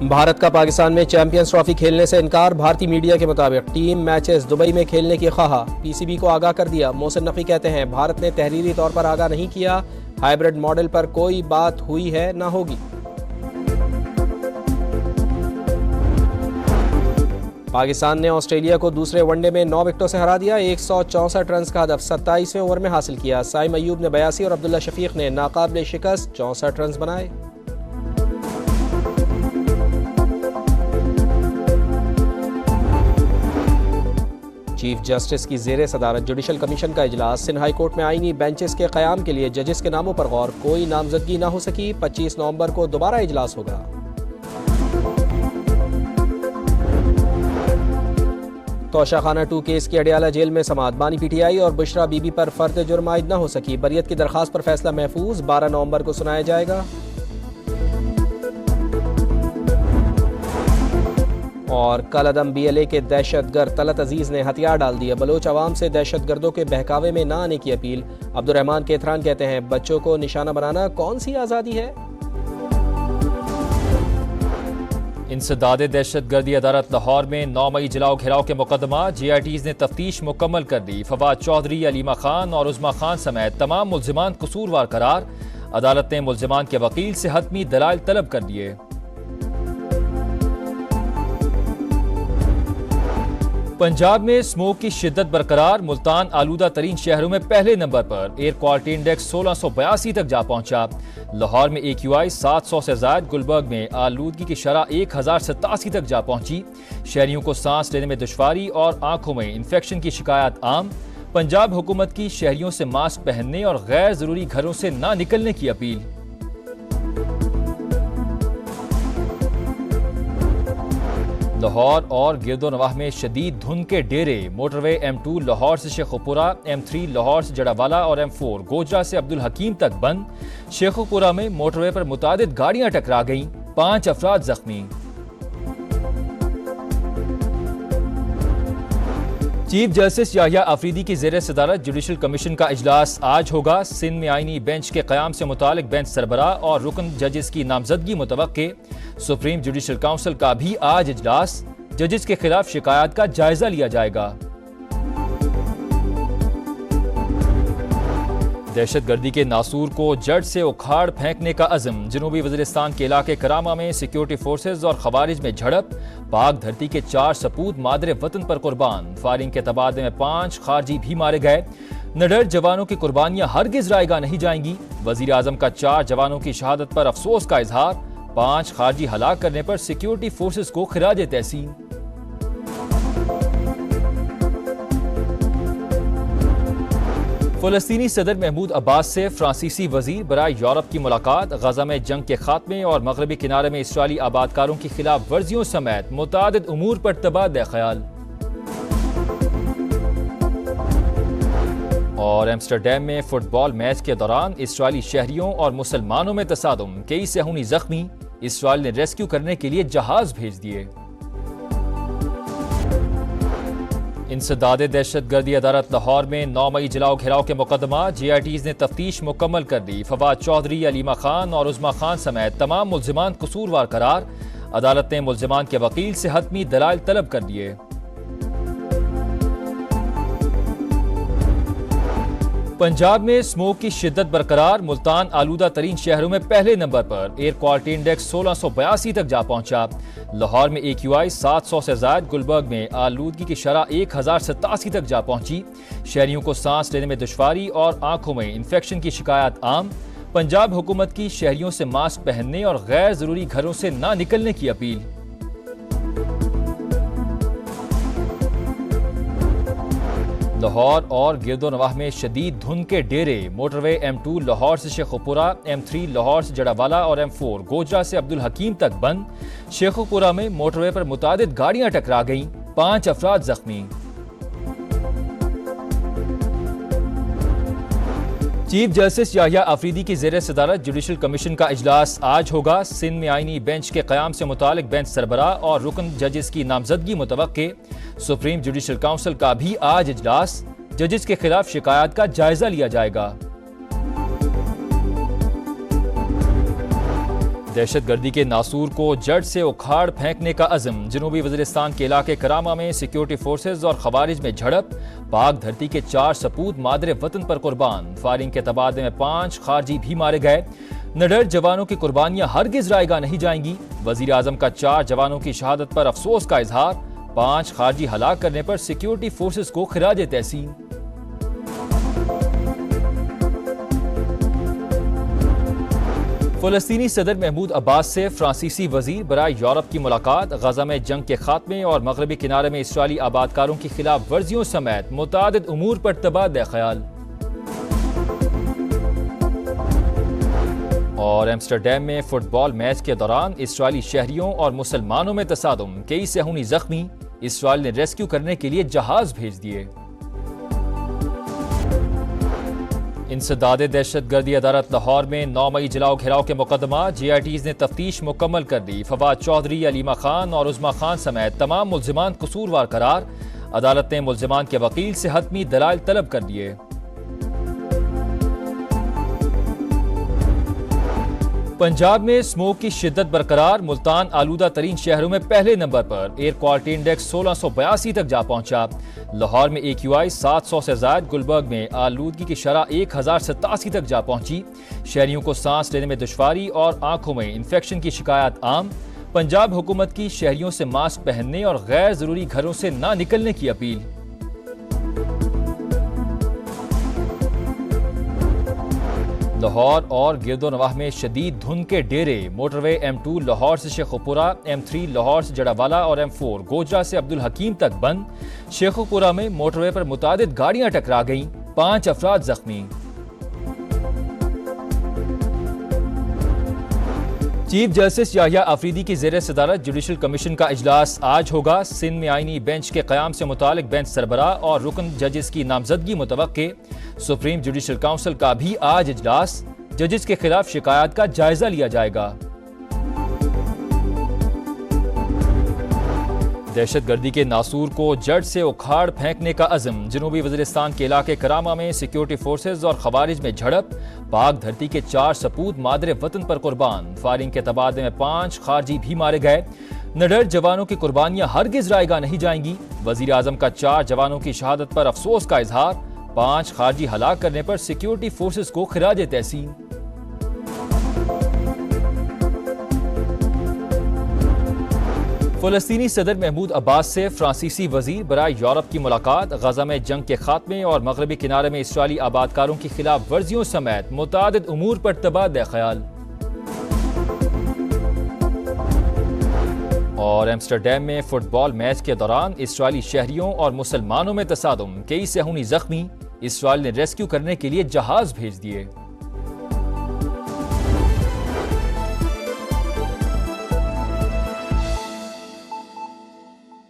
भारत का पाकिस्तान में champions trophy खेलने से इनकार। भारतीय मीडिया के मुताबिक टीम मैचेस दुबई में खेलने की ख्वाह। पीसीबी को आगाह कर दिया। मोहसिन नकवी कहते हैं भारत ने तहरीरी तौर पर आगाह नहीं किया। हाइब्रिड मॉडल पर कोई बात हुई है ना होगी। पाकिस्तान ने ऑस्ट्रेलिया को दूसरे वनडे में 9 विकेटों से हरा दिया। 164 रन का हदफ 27वें ओवर में हासिल किया। साइम अयूब ने 82 और अब्दुल्ला शफीक ने नाकाबिले शिकस्त 64 रन बनाए। चीफ जस्टिस की जेर सदारत जुडिशल कमीशन का इजलास। सिंध हाई कोर्ट में आईनी बेंचेस के क़याम के लिए जजेस के नामों पर गौर। कोई नामजदगी ना हो सकी। 25 नवंबर को दोबारा इजलास होगा। तोशाखाना 2 केस की अडियाला जेल में समाअत। बानी पीटीआई और बुशरा बीबी पर फर्द जुर्म आयद न हो सकी। बरियत की दरखास्त पर फैसला महफूज। 12 नवंबर को सुनाया जाएगा। और कल अदम BLA के दहशतगर्द तलत अजीज ने हथियार डाल दिए। बलोच अवाम से दहशतगर्दों के बहकावे में ना आने की अपील। अब्दुर्रहमान केथरान कहते हैं बच्चों को निशाना बनाना कौन सी आज़ादी है। इंसदादे दहशतगर्दी अदालत लाहौर में 9 मई जलाओ घेराव के मुकदमा। JITs ने तफ्तीश मुकम्मल कर दी। फवाद चौधरी, अलीमा खान और उज़मा खान समेत तमाम मुल्जिमान कसूरवार करार। अदालत ने मुल्जिमान के वकील से हतमी दलाइल तलब कर दिए। पंजाब में स्मोक की शिद्दत बरकरार। मुल्तान आलूदा तरीन शहरों में पहले नंबर पर। एयर क्वालिटी इंडेक्स 1682 तक जा पहुंचा। लाहौर में AQI 700 से ज्यादा। गुलबर्ग में आलूदगी की शरह 1087 तक जा पहुंची। शहरियों को सांस लेने में दुश्वारी और आंखों में इंफेक्शन की शिकायत आम। पंजाब हुकूमत की शहरियों से मास्क पहनने और गैर जरूरी घरों से ना निकलने की अपील। लाहौर और गिरदोनवाह में शदीद धुंध के डेरे। मोटरवे M2 लाहौर से शेखुपुरा, M3 लाहौर से जड़ावाला और M4 गोजरा से अब्दुल हकीम तक बंद। शेखुपुरा में मोटरवे पर मुतादिद गाड़ियां टकरा गईं। 5 अफराद जख्मी। चीफ जस्टिस याहिया अफरीदी की जेर सदारत जुडिशल कमीशन का इजलास आज होगा। सिंध में आईनी बेंच के क़याम से मुतालिक बेंच सरबराह और रुकन जजेस की नामजदगी मुतवक्के। सुप्रीम जुडिशल काउंसिल का भी आज इजलास। जजेस के खिलाफ शिकायत का जायजा लिया जाएगा। दहशतगर्दी के नासूर को जड़ से उखाड़ फेंकने का अज़म। जनूबी वज़ीरिस्तान के इलाके करामा में सिक्योरिटी फोर्सेज और खवारिज में झड़प। पाक धरती के 4 सपूत मादरे वतन पर कुर्बान। फायरिंग के तबादले में 5 खारजी भी मारे गए। निडर जवानों की कुर्बानियां हरगिज रायगा नहीं जाएंगी। वज़ीर आज़म का 4 जवानों की शहादत पर अफसोस का इजहार। 5 खारजी हलाक करने पर सिक्योरिटी फोर्सेज को खिराज तहसीन। फ़लस्तीनी सदर महमूद अब्बास से फ्रांसीसी वजीर बराए यूरोप की मुलाकात। गजा में जंग के खात्मे और मगरबी किनारे में इसराइली आबादकारों की खिलाफ वर्जियों समेत मुतादिद उमूर पर तबादला ख्याल। और एम्स्टरडैम में फुटबॉल मैच के दौरान इसराइली शहरियों और मुसलमानों में तसादुम। कई सेहूनी जख्मी। इसराइल ने रेस्क्यू करने के लिए जहाज भेज दिए। इंसदादे दहशतगर्दी अदालत लाहौर में 9 मई जलाओ घेराव के मुकदमा। JITs ने तफ्तीश मुकम्मल कर दी। फवाद चौधरी, अलीमा खान और उज़मा खान समेत तमाम मुल्जिमान कसूरवार करार। अदालत ने मुल्जिमान के वकील से हतमी दलाइल तलब कर दिए। पंजाब में स्मोक की शिद्दत बरकरार। मुल्तान आलूदा तरीन शहरों में पहले नंबर पर। एयर क्वालिटी इंडेक्स 1682 तक जा पहुंचा। लाहौर में AQI 700 से ज्यादा। गुलबर्ग में आलूदगी की शरह 1087 तक जा पहुंची। शहरियों को सांस लेने में दुश्वारी और आंखों में इंफेक्शन की शिकायत आम। पंजाब हुकूमत की शहरियों से मास्क पहनने और गैर जरूरी घरों से ना निकलने की अपील। लाहौर और गिरदोनवाह में शदीद धुंध के डेरे। मोटरवे M2 लाहौर से शेखुपुरा, M3 लाहौर से जड़ावाला और M4 गोजरा से अब्दुल हकीम तक बंद। शेखुपुरा में मोटरवे पर मुतादिद गाड़ियां टकरा गईं। 5 अफराद जख्मी। चीफ जस्टिस याहिया अफरीदी की जेर सदारत जुडिशल कमीशन का इजलास आज होगा। सिंध में आईनी बेंच के क़याम से मुतालिक बेंच सरबराह और रुकन जजेस की नामजदगी मुतवक्के। सुप्रीम जुडिशल काउंसिल का भी आज इजलास। जजेस के खिलाफ शिकायत का जायजा लिया जाएगा। दहशतगर्दी के नासूर को जड़ से उखाड़ फेंकने का अज़म। जनूबी वज़ीरिस्तान के इलाके करामा में सिक्योरिटी फोर्सेज और खवारिज में झड़प। पाक धरती के 4 सपूत मादरे वतन पर कुर्बान। फायरिंग के तबादले में 5 खारजी भी मारे गए। निडर जवानों की कुर्बानियां हरगिज रायगा नहीं जाएंगी। वज़ीर आज़म का 4 जवानों की शहादत पर अफसोस का इजहार। 5 खारजी हलाक करने पर सिक्योरिटी फोर्सेज को खिराज तहसीन। फ़लस्तीनी सदर महमूद अब्बास से फ्रांसीसी वजीर बराए यूरोप की मुलाकात। गजा में जंग के खात्मे और मगरबी किनारे में इसराइली आबादकारों की खिलाफ वर्जियों समेत मुतादिद उमूर पर तबादला ख्याल। और एम्स्टरडैम में फुटबॉल मैच के दौरान इसराइली शहरियों और मुसलमानों में तसादुम। कई सेहूनी जख्मी। इसराइल ने रेस्क्यू करने के लिए जहाज भेज दिए। इंसदादे दहशतगर्दी अदालत लाहौर में 9 मई जलाओ घेराव के मुकदमा। JITs ने तफ्तीश मुकम्मल कर दी। फवाद चौधरी, अलीमा खान और उज़मा खान समेत तमाम मुल्जिमान कसूरवार करार। अदालत ने मुल्जिमान के वकील से हतमी दलाइल तलब कर दिए। पंजाब में स्मोक की शिद्दत बरकरार। मुल्तान आलूदा तरीन शहरों में पहले नंबर पर। एयर क्वालिटी इंडेक्स 1682 तक जा पहुंचा। लाहौर में AQI 700 से ज्यादा। गुलबर्ग में आलूदगी की शरह 1087 तक जा पहुंची। शहरियों को सांस लेने में दुश्वारी और आंखों में इंफेक्शन की शिकायत आम। पंजाब हुकूमत की शहरियों से मास्क पहनने और गैर जरूरी घरों से ना निकलने की अपील। लाहौर और गिरदोनवाह में शदीद धुंध के डेरे। मोटरवे M2 लाहौर से शेखुपुरा, M3 लाहौर से जड़ावाला और M4 गोजरा से अब्दुल हकीम तक बंद। शेखुपुरा में मोटरवे पर मुतादिद गाड़ियां टकरा गईं। 5 अफराद जख्मी। चीफ जस्टिस याहिया अफरीदी की ज़ेर सदारत जुडिशल कमीशन का इजलास आज होगा। सिंध में आईनी बेंच के क़याम से मुतालिक बेंच सरबराह और रुकन जजेस की नामजदगी मुतवक्के। सुप्रीम जुडिशल काउंसिल का भी आज इजलास। जजेस के खिलाफ शिकायत का जायजा लिया जाएगा। दहशतगर्दी के नासूर को जड़ से उखाड़ फेंकने का अज़म। जनूबी वज़ीरिस्तान के इलाके करामा में सिक्योरिटी फोर्सेज और खवारिज में झड़प। पाक धरती के 4 सपूत मादरे वतन पर कुर्बान। फायरिंग के तबादले में 5 खारजी भी मारे गए। निडर जवानों की कुर्बानियां हरगिज रायगा नहीं जाएंगी। वज़ीर आज़म का 4 जवानों की शहादत पर अफसोस का इजहार। 5 खारजी हलाक करने पर सिक्योरिटी फोर्सेज को खिराज तहसीन। फ़लस्तीनी सदर महमूद अब्बास से फ्रांसीसी वजीर बराए यूरोप की मुलाकात। गजा में जंग के खात्मे और मगरबी किनारे में इसराइली आबादकारों की खिलाफ वर्जियों समेत मुतादिद उमूर पर तबादला ख्याल। और एम्स्टरडैम में फुटबॉल मैच के दौरान इसराइली शहरियों और मुसलमानों में तसादुम। कई सेहूनी जख्मी। इसराइल ने रेस्क्यू करने के लिए जहाज भेज दिए।